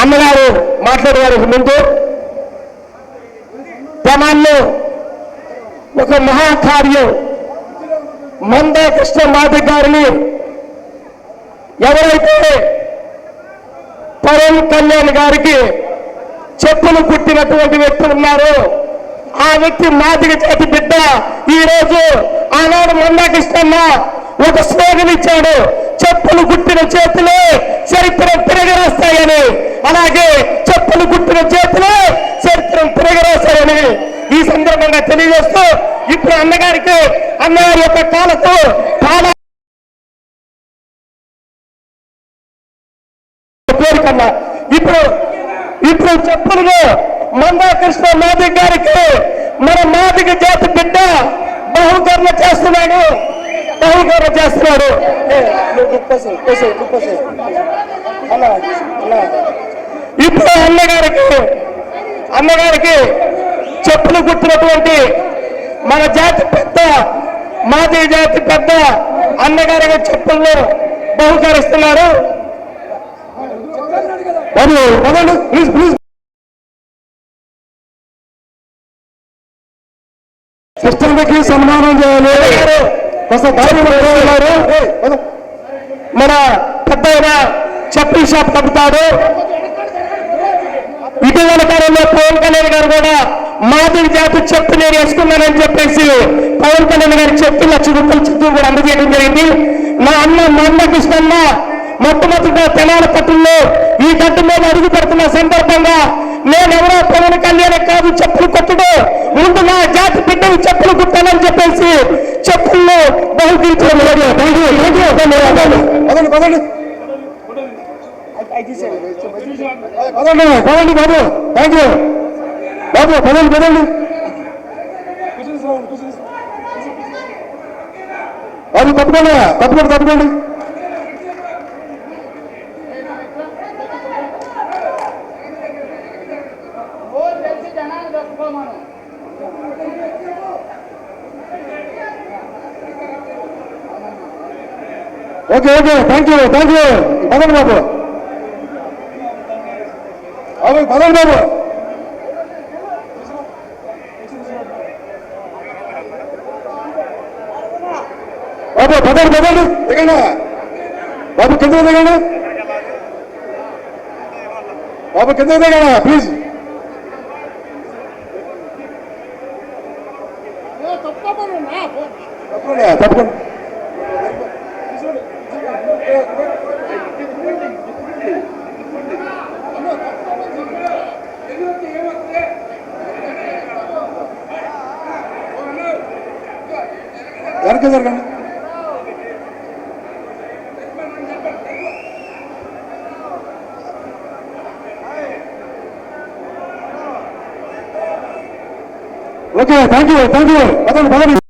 అన్నగారు మాట్లాడేవారు ముందు తెనాల్లో ఒక మహాకార్యం మందా కృష్ణ మాదిగ గారిని ఎవరైతే పవన్ కళ్యాణ్ గారికి చెప్పులు కుట్టినటువంటి వ్యక్తులు ఉన్నారో ఆ వ్యక్తి మాదిగ చేతి బిడ్డ ఈ రోజు ఆనాడు మందా కృష్ణన్న ఒక స్లోగన్ ఇచ్చాడు, చెప్పులు కుట్టిన చేతులే చరిత్రం తిరగరాస్తాయని. అలాగే చెప్పులు కుట్టిన చేతులే చరిత్రం తిరగరాస్తాయని ఈ సందర్భంగా తెలియజేస్తూ ఇప్పుడు అన్నగారి యొక్క కాలతో కోరికన్నా ఇప్పుడు చెప్పులుగా మందా కృష్ణ మాదిగ గారికి మన మాదిగ జాతి బిడ్డ బహుకరణ చేస్తున్నాడు. ఇప్పుడు అన్నగారికి చెప్పులు కుట్టినటువంటి మన జాతి పెద్ద మాదిగ జాతి పెద్ద అన్నగారికి చెప్పులను బహుకరిస్తున్నారు. ప్లీజ్ ప్లీజ్ సిస్టమ్కి సన్మానం చేయాలి. మన పెద్ద చెప్పుల షాప్ తప్పుతాడు. ఇటీవల కాలంలో పవన్ కళ్యాణ్ గారు కూడా మాదిగ జాతి చెప్పు నేను వేసుకున్నానని చెప్పేసి పవన్ కళ్యాణ్ గారి చెప్పు 1,00,000 రూపాయల చెట్టు కూడా అందజేయడం జరిగింది. మా మందా కృష్ణన్న మొట్టమొదటిగా తెనాలి పట్టణంలో ఈ గడ్డ మీద అడుగు పెడుతున్న సందర్భంగా నేనెవరో పవన్ కళ్యాణ్ కాదు చెప్పులు కొట్టడు, ముందు నా జాతి బిడ్డలు చెప్పులు కుట్టానని చెప్పేసి చెప్పుల్లో బహుకరించడం బాబు. థ్యాంక్ యూ బాబు. పదండి బాబు, తప్పకుండా. Okay thank you. పదండి బాబు. పదండి బాబు. పదండి దిగండి బాబు, కింద దిగండి బాబు, కింద దిగండి ప్లీజ్. తప్పకుండా. జరగండి. Okay thank you. పదండి.